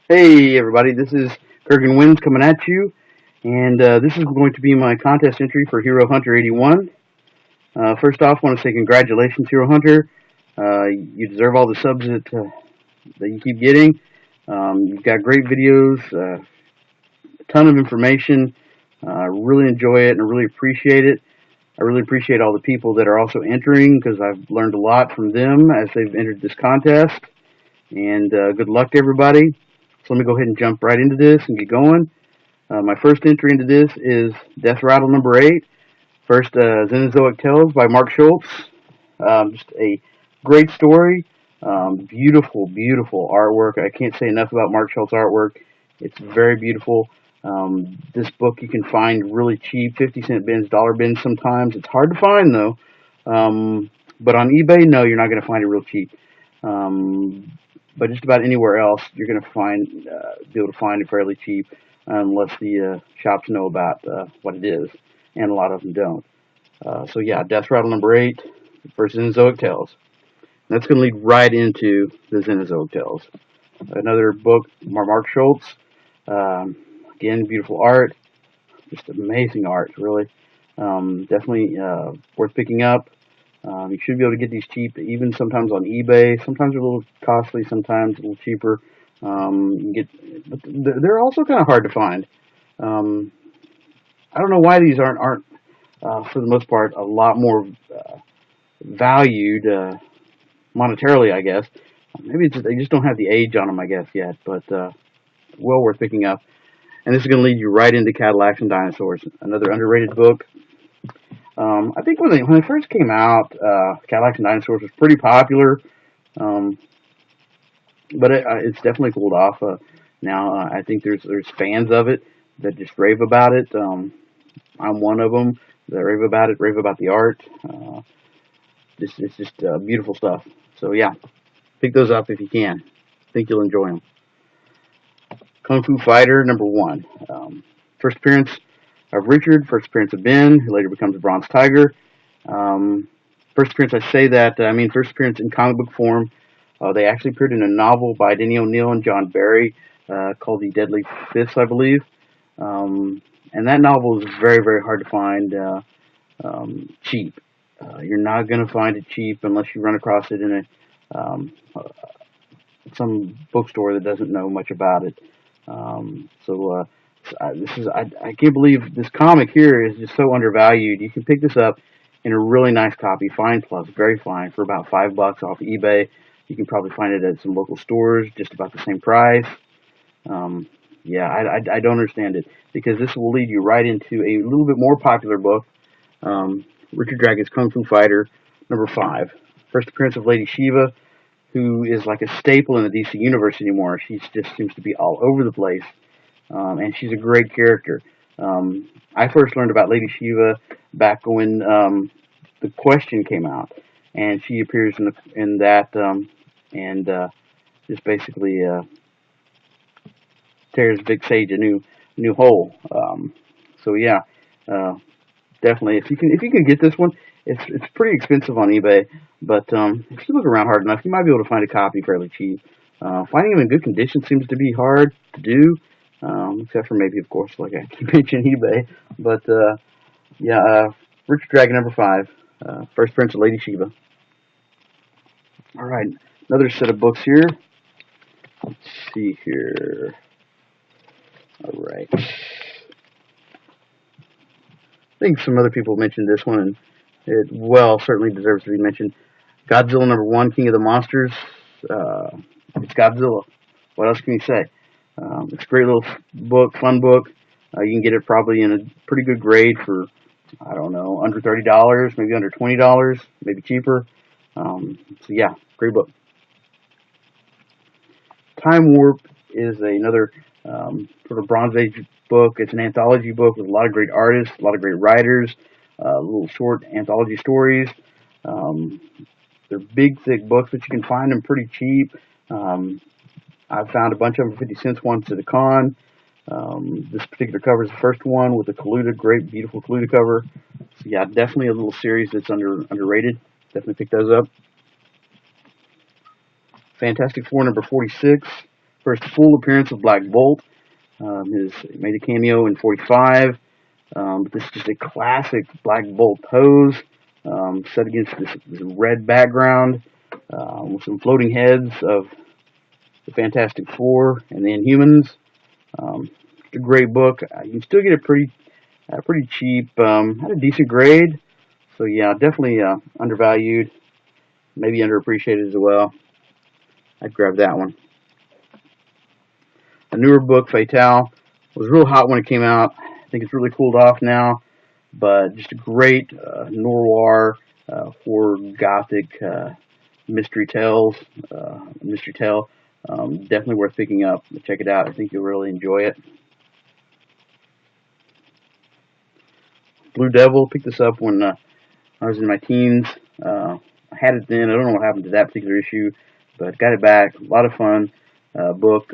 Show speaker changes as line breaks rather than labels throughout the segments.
Hey everybody, this is Kurgan Wins coming at you, and this is going to be my contest entry for Hero Hunter 81. First off, I want to say congratulations, Hero Hunter. You deserve all the subs that you keep getting. You've got great videos, a ton of information. I really enjoy it and I really appreciate it. I really appreciate all the people that are also entering because I've learned a lot from them as they've entered this contest. And good luck to everybody. So let me go ahead and jump right into this and get going. My first entry into this is Death Rattle number 8. First, Xenozoic Tales by Mark Schultz. Just a great story. Beautiful, beautiful artwork. I can't say enough about Mark Schultz artwork. It's very beautiful. This book you can find really cheap, 50-cent bins, dollar bins sometimes. It's hard to find though. But on eBay, no, you're not going to find it real cheap. But just about anywhere else, you're going to be able to find it fairly cheap, unless the shops know about what it is, and a lot of them don't. So yeah, Death Rattle number 8 for Xenozoic Tales. That's going to lead right into the Xenozoic Tales. Another book, Mark Schultz. Again, beautiful art, just amazing art, really. Definitely worth picking up. You should be able to get these cheap, even sometimes on eBay. Sometimes they're a little costly, sometimes a little cheaper. But they're also kind of hard to find. I don't know why these aren't for the most part, a lot more valued monetarily, I guess. Maybe they just don't have the age on them, I guess, yet. But well worth picking up. And this is going to lead you right into Cadillacs and Dinosaurs, another underrated book. I think when they first came out, Cadillacs and Dinosaurs was pretty popular, um, but it's definitely cooled off now. I think there's fans of it that just rave about it. I'm one of them that rave about it, rave about the art. It's just beautiful stuff. So yeah, pick those up if you can. I think you'll enjoy them. Kung Fu Fighter number 1. First appearance of Richard, first appearance of Ben, who later becomes a Bronze Tiger. Um, First appearance, I say that, I mean first appearance in comic book form. They actually appeared in a novel by Denny O'Neil and John Barry called The Deadly Fists, I believe. And that novel is very, very hard to find cheap. You're not going to find it cheap unless you run across it in some bookstore that doesn't know much about it. I can't believe this comic here is just so undervalued. You can pick this up in a really nice copy, fine plus, very fine, for about $5 off eBay. You can probably find it at some local stores, just about the same price. Um, yeah, I don't understand it because this will lead you right into a little bit more popular book, Richard Dragon's Kung Fu Fighter, number 5. First appearance of Lady Shiva, who is like a staple in the DC universe anymore. She just seems to be all over the place, and she's a great character. I first learned about Lady Shiva back when the Question came out, and she appears in that and just basically tears Vic Sage a new hole. So yeah, uh, definitely if you can get this one, it's pretty expensive on eBay, but if you look around hard enough, you might be able to find a copy fairly cheap. Finding them in good condition seems to be hard to do, except for maybe, of course, like I keep mentioning eBay. But yeah, Richard Dragon number 5, First Prince of Lady Shiva. All right, another set of books here. Let's see here. All right. I think some other people mentioned this one, and it certainly deserves to be mentioned. Godzilla number 1, King of the Monsters. It's Godzilla. What else can you say? It's a great little book, fun book. You can get it probably in a pretty good grade for, I don't know, under $30, maybe under $20, maybe cheaper. So yeah, great book. Time Warp is another sort of Bronze Age book. It's an anthology book with a lot of great artists, a lot of great writers, little short anthology stories. Um, they're big, thick books, but you can find them pretty cheap. I've found a bunch of them for 50 cents once at a con. This particular cover is the first one with the Kaluta, great, beautiful Kaluta cover. So yeah, definitely a little series that's underrated. Definitely pick those up. Fantastic Four number 46. first full appearance of Black Bolt. He made a cameo in 45. But this is just a classic Black Bolt pose, set against this red background, with some floating heads of the Fantastic Four and the Inhumans. It's a great book. You can still get it pretty cheap. Had a decent grade, so yeah, definitely undervalued, maybe underappreciated as well. I'd grab that one. A newer book, Fatale, was real hot when it came out. I think it's really cooled off now, but just a great noir, horror, gothic mystery tale. Definitely worth picking up. Check it out. I think you'll really enjoy it. Blue Devil. Picked this up when I was in my teens. I had it then. I don't know what happened to that particular issue, but got it back. A lot of fun book.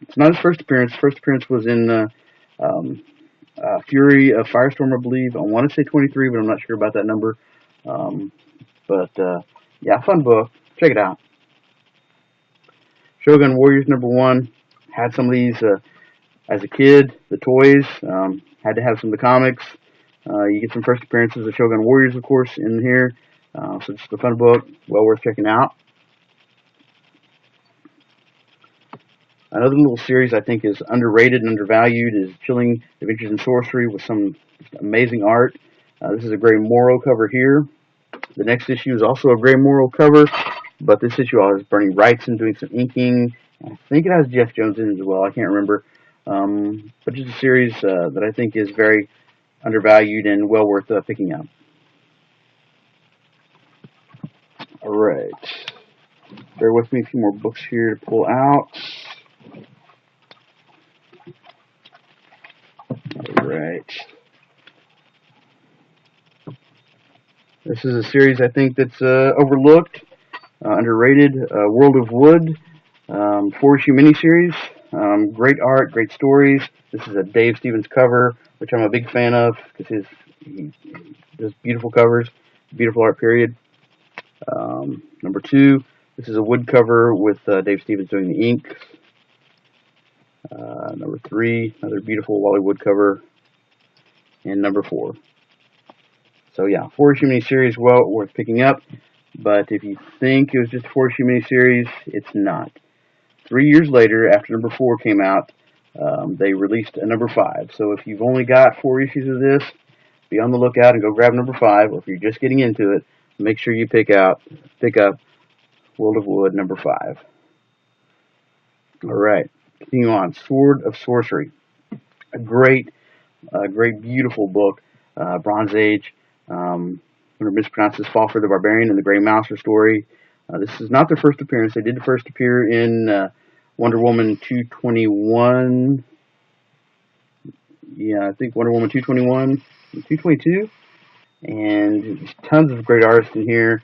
It's not his first appearance. First appearance was in Fury of Firestorm, I believe. I want to say 23, but I'm not sure about that number. Yeah, fun book. Check it out. Shogun Warriors #1. Had some of these as a kid. The toys. Had to have some of the comics. You get some first appearances of Shogun Warriors, of course, in here. So just a fun book. Well worth checking out. Another little series I think is underrated and undervalued is Chilling Adventures in Sorcery, with some amazing art. This is a Gray Morrow cover here. The next issue is also a Gray Morrow cover, but this issue has Bernie Wrightson doing some inking. I think it has Jeff Jones in it as well. I can't remember. But just a series that I think is very undervalued and well worth picking up. All right. Bear with me, a few more books here to pull out. Alright. This is a series I think that's overlooked, underrated. World of Wood, 4-issue miniseries. Great art, great stories. This is a Dave Stevens cover, which I'm a big fan of because he does beautiful covers, beautiful art, period. #2, this is a wood cover with Dave Stevens doing the ink. #3, another beautiful Wally Wood cover. And #4. So yeah, 4-issue miniseries, well worth picking up. But if you think it was just a 4-issue miniseries, it's not. 3 years later, after #4 came out, they released a #5. So if you've only got 4 issues of this, be on the lookout and go grab #5. Or if you're just getting into it, make sure you pick up World of Wood #5. All right, continue on. Sword of Sorcery, a great, beautiful book. Bronze Age. I'm going to mispronounce this. Falford the Barbarian and the Grey Mouser story. This is not their first appearance. They did first appear in Wonder Woman 221. Yeah, I think Wonder Woman 221, 222. And tons of great artists in here.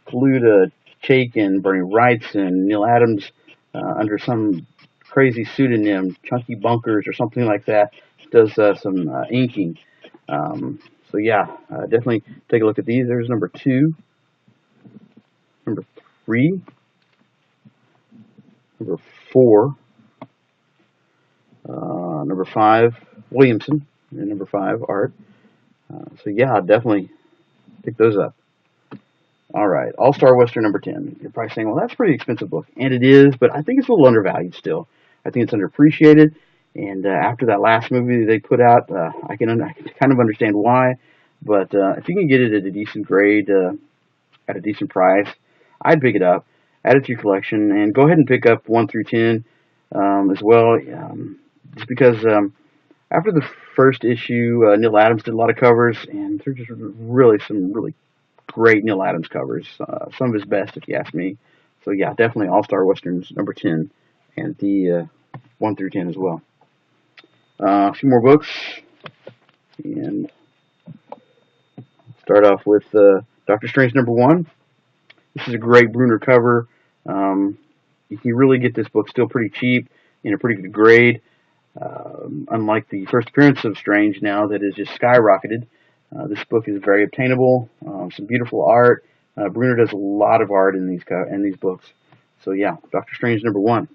Flew Chake and Bernie Wrightson and Neil Adams under some crazy pseudonym, Chunky Bunkers or something like that. Does some inking. So yeah, definitely take a look at these. There's #2, #3, #4, #5, Williamson, and #5, art. So yeah, definitely pick those up. All right, All-Star Western #10. You're probably saying, well, that's a pretty expensive book. And it is, but I think it's a little undervalued still. I think it's underappreciated. And after that last movie they put out, I can kind of understand why. But if you can get it at a decent grade, at a decent price, I'd pick it up, add it to your collection, and go ahead and pick up 1 through 10 as well. Just because after the first issue, Neil Adams did a lot of covers, and there's just really some really great Neil Adams covers. Some of his best, if you ask me. So yeah, definitely All-Star Westerns #10, and the 1 through 10 as well. A few more books, and start off with Doctor Strange #1. This is a great Bruner cover. You can really get this book still pretty cheap, in a pretty good grade. Unlike the first appearance of Strange now that is just skyrocketed, this book is very obtainable. Some beautiful art. Bruner does a lot of art in these books. So yeah, Doctor Strange #1.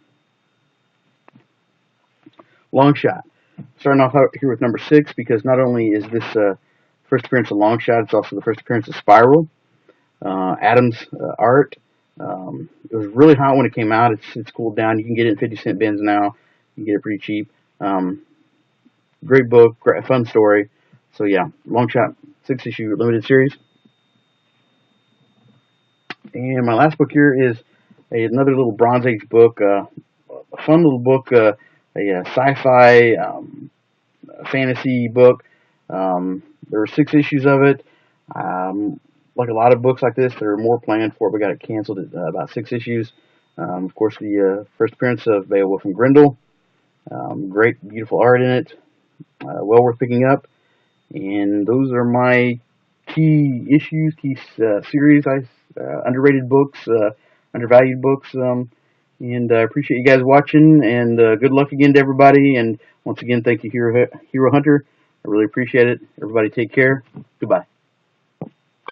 Longshot. Starting off here with number 6 because not only is this first appearance of Longshot, it's also the first appearance of Spiral. Adam's art. It was really hot when it came out. It's cooled down. You can get it in 50-cent bins now. You can get it pretty cheap. Great book, fun story. So yeah, Longshot 6-issue limited series. And my last book here is another little Bronze Age book, a fun little book, a sci-fi fantasy book. There were 6 issues of it. Like a lot of books like this, there are more planned for it. We got it canceled at about 6 issues. Of course, the first appearance of Beowulf and Grendel. Great, beautiful art in it. Well worth picking up. And those are my key issues, key series, underrated books, undervalued books. And I appreciate you guys watching. And good luck again to everybody. And once again, thank you, Hero Hunter. I really appreciate it. Everybody take care. Goodbye.